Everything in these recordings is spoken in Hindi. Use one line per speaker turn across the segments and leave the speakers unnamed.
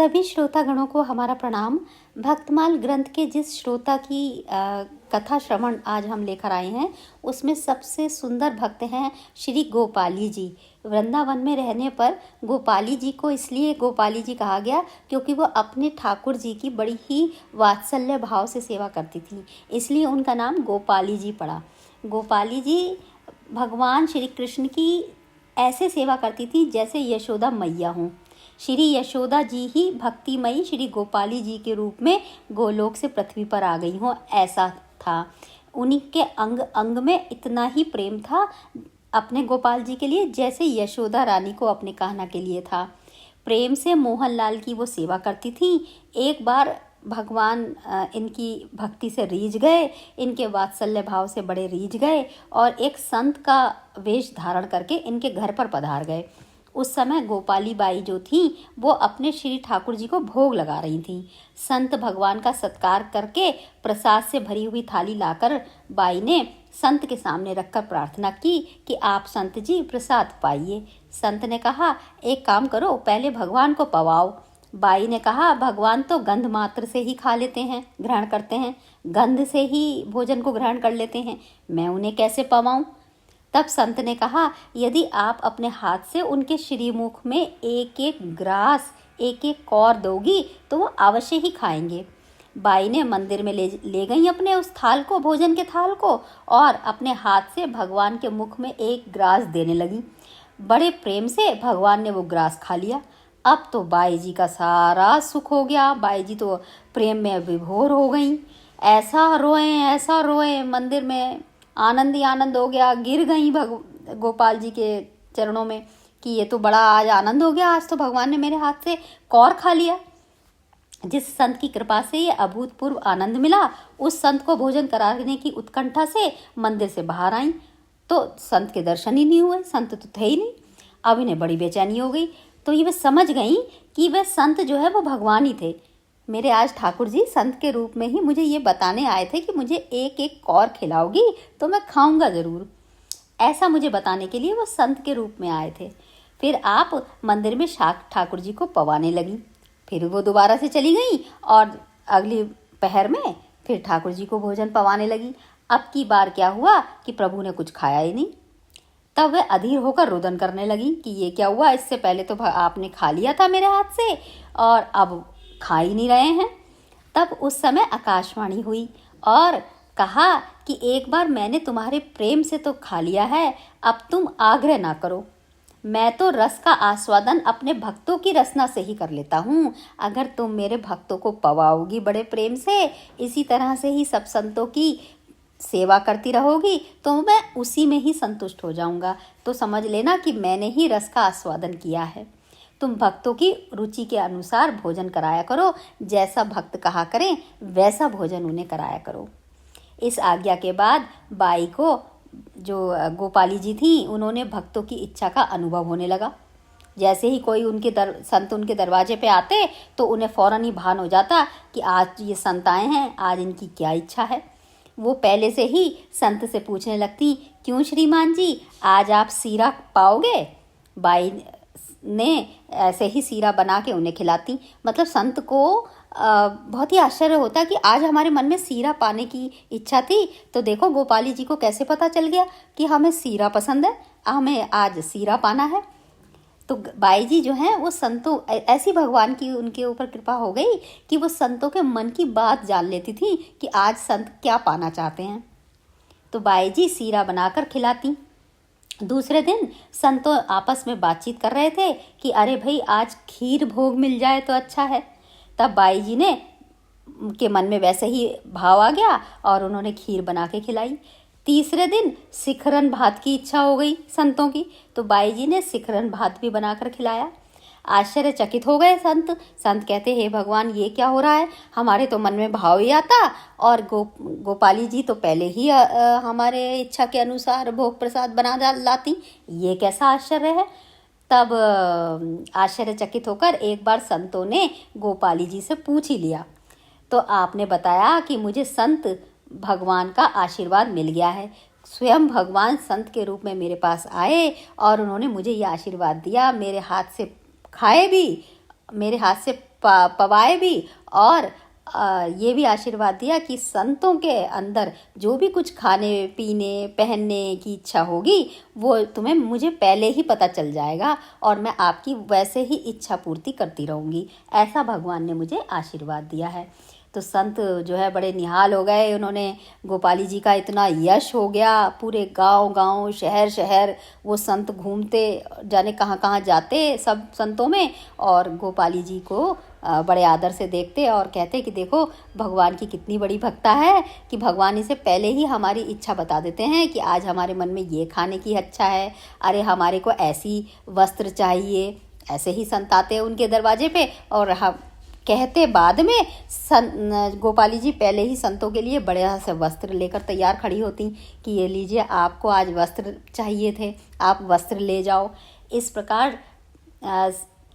सभी श्रोतागणों को हमारा प्रणाम। भक्तमाल ग्रंथ के जिस श्रोता की कथा श्रवण आज हम लेकर आए हैं, उसमें सबसे सुंदर भक्त हैं श्री गोपाली जी। वृंदावन में रहने पर गोपाली जी को इसलिए गोपाली जी कहा गया क्योंकि वो अपने ठाकुर जी की बड़ी ही वात्सल्य भाव से सेवा करती थी, इसलिए उनका नाम गोपाली जी पड़ा। गोपाली जी भगवान श्री कृष्ण की ऐसे सेवा करती थी जैसे यशोदा मैया हों। श्री यशोदा जी ही भक्तिमयी श्री गोपाली जी के रूप में गोलोक से पृथ्वी पर आ गई हों, ऐसा था। उन्हीं के अंग अंग में इतना ही प्रेम था अपने गोपाल जी के लिए जैसे यशोदा रानी को अपने कान्हा के लिए था। प्रेम से मोहनलाल की वो सेवा करती थी। एक बार भगवान इनकी भक्ति से रीझ गए, इनके वात्सल्य भाव से बड़े रीझ गए और एक संत का वेश धारण करके इनके घर पर पधार गए। उस समय गोपाली बाई जो थी वो अपने श्री ठाकुर जी को भोग लगा रही थी। संत भगवान का सत्कार करके प्रसाद से भरी हुई थाली लाकर बाई ने संत के सामने रखकर प्रार्थना की कि आप संत जी प्रसाद पाइए। संत ने कहा एक काम करो, पहले भगवान को पवाओ। बाई ने कहा भगवान तो गंध मात्र से ही खा लेते हैं, ग्रहण करते हैं, गंध से ही भोजन को ग्रहण कर लेते हैं, मैं उन्हें कैसे पवाऊं। तब संत ने कहा यदि आप अपने हाथ से उनके श्रीमुख में एक एक ग्रास, एक एक कौर दोगी तो वो अवश्य ही खाएंगे। बाई ने मंदिर में ले गई अपने उस थाल को, भोजन के थाल को, और अपने हाथ से भगवान के मुख में एक ग्रास देने लगी। बड़े प्रेम से भगवान ने वो ग्रास खा लिया। अब तो बाई जी का सारा सुख हो गया। बाई जी तो प्रेम में विभोर हो गई। ऐसा रोए, मंदिर में आनंद ही आनंद हो गया। गिर गई गोपाल जी के चरणों में कि ये तो बड़ा आज आनंद हो गया, आज तो भगवान ने मेरे हाथ से कौर खा लिया। जिस संत की कृपा से ये अभूतपूर्व आनंद मिला, उस संत को भोजन कराने की उत्कंठा से मंदिर से बाहर आई तो संत के दर्शन ही नहीं हुए, संत तो थे ही नहीं। अब इन्हें बड़ी बेचैनी हो गई, तो ये वे समझ गई कि वे संत जो है वो भगवान ही थे। मेरे आज ठाकुर जी संत के रूप में ही मुझे ये बताने आए थे कि मुझे एक एक कौर खिलाओगी तो मैं खाऊंगा ज़रूर, ऐसा मुझे बताने के लिए वो संत के रूप में आए थे। फिर आप मंदिर में ठाकुर जी को पवाने लगी। फिर वो दोबारा से चली गई और अगली पहर में फिर ठाकुर जी को भोजन पवाने लगी। अब की बार क्या हुआ कि प्रभु ने कुछ खाया ही नहीं। तब वह अधीर होकर रुदन करने लगी कि ये क्या हुआ, इससे पहले तो आपने खा लिया था मेरे हाथ से और अब खा ही नहीं रहे हैं। तब उस समय आकाशवाणी हुई और कहा कि एक बार मैंने तुम्हारे प्रेम से तो खा लिया है, अब तुम आग्रह ना करो। मैं तो रस का आस्वादन अपने भक्तों की रसना से ही कर लेता हूँ। अगर तुम मेरे भक्तों को पवाओगी बड़े प्रेम से, इसी तरह से ही सब संतों की सेवा करती रहोगी तो मैं उसी में ही संतुष्ट हो जाऊंगा। तो समझ लेना कि मैंने ही रस का आस्वादन किया है। तुम भक्तों की रुचि के अनुसार भोजन कराया करो, जैसा भक्त कहा करें वैसा भोजन उन्हें कराया करो। इस आज्ञा के बाद बाई को, जो गोपाली जी थी, उन्होंने भक्तों की इच्छा का अनुभव होने लगा। जैसे ही कोई संत उनके दरवाजे पे आते तो उन्हें फौरन ही भान हो जाता कि आज ये संत आए हैं, आज इनकी क्या इच्छा है। वो पहले से ही संत से पूछने लगती, क्यों श्रीमान जी आज आप सीरा पाओगे। बाई ने ऐसे ही सीरा बना के उन्हें खिलाती। मतलब संत को बहुत ही आश्चर्य होता कि आज हमारे मन में सीरा पाने की इच्छा थी, तो देखो गोपाली जी को कैसे पता चल गया कि हमें सीरा पसंद है, हमें आज सीरा पाना है। तो बाई जी जो हैं वो संतों, ऐसी भगवान की उनके ऊपर कृपा हो गई कि वो संतों के मन की बात जान लेती थी कि आज संत क्या पाना चाहते हैं। तो बाई जी सीरा बनाकर खिलाती। दूसरे दिन संतों आपस में बातचीत कर रहे थे कि अरे भाई आज खीर भोग मिल जाए तो अच्छा है। तब बाई जी ने के मन में वैसे ही भाव आ गया और उन्होंने खीर बना के खिलाई। तीसरे दिन शिखरन भात की इच्छा हो गई संतों की, तो बाई जी ने शिखरन भात भी बनाकर खिलाया। आश्चर्यचकित हो गए संत कहते हे भगवान ये क्या हो रहा है, हमारे तो मन में भाव ही आता और गोपाली जी तो पहले ही हमारे इच्छा के अनुसार भोग प्रसाद बना लाती, ये कैसा आश्चर्य है। तब आश्चर्यचकित होकर एक बार संतों ने गोपाली जी से पूछ ही लिया, तो आपने बताया कि मुझे संत भगवान का आशीर्वाद मिल गया है। स्वयं भगवान संत के रूप में मेरे पास आए और उन्होंने मुझे ये आशीर्वाद दिया, मेरे हाथ से खाए भी मेरे हाथ से पवाए भी, और ये भी आशीर्वाद दिया कि संतों के अंदर जो भी कुछ खाने पीने पहनने की इच्छा होगी वो तुम्हें मुझे पहले ही पता चल जाएगा और मैं आपकी वैसे ही इच्छा पूर्ति करती रहूँगी। ऐसा भगवान ने मुझे आशीर्वाद दिया है। तो संत जो है बड़े निहाल हो गए। उन्होंने गोपाली जी का इतना यश हो गया, पूरे गांव गांव शहर शहर वो संत घूमते, जाने कहाँ कहाँ जाते सब संतों में, और गोपाली जी को बड़े आदर से देखते और कहते कि देखो भगवान की कितनी बड़ी भक्ता है, कि भगवान इसे पहले ही हमारी इच्छा बता देते हैं कि आज हमारे मन में ये खाने की इच्छा है, अरे हमारे को ऐसी वस्त्र चाहिए। ऐसे ही संत आते हैं उनके दरवाजे पे और हम कहते बाद में गोपाली जी पहले ही संतों के लिए बड़े से वस्त्र लेकर तैयार खड़ी होती कि ये लीजिए, आपको आज वस्त्र चाहिए थे, आप वस्त्र ले जाओ। इस प्रकार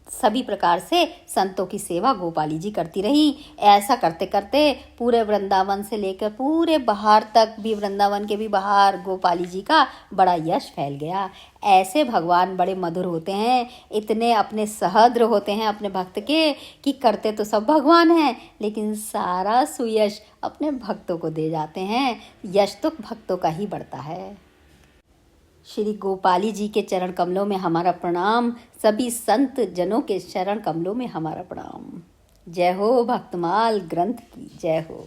सभी प्रकार से संतों की सेवा गोपाली जी करती रही। ऐसा करते करते पूरे वृंदावन से लेकर पूरे बाहर तक भी, वृंदावन के भी बाहर गोपाली जी का बड़ा यश फैल गया। ऐसे भगवान बड़े मधुर होते हैं, इतने अपने सहद्र होते हैं अपने भक्त के, कि करते तो सब भगवान हैं लेकिन सारा सुयश अपने भक्तों को दे जाते हैं। यश तो भक्तों का ही बढ़ता है। श्री गोपाली जी के चरण कमलों में हमारा प्रणाम, सभी संत जनों के चरण कमलों में हमारा प्रणाम। जय हो भक्तमाल ग्रंथ की जय हो।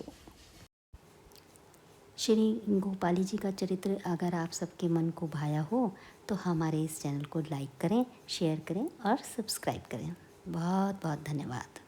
श्री गोपाली जी का चरित्र अगर आप सबके मन को भाया हो तो हमारे इस चैनल को लाइक करें, शेयर करें और सब्सक्राइब करें। बहुत बहुत धन्यवाद।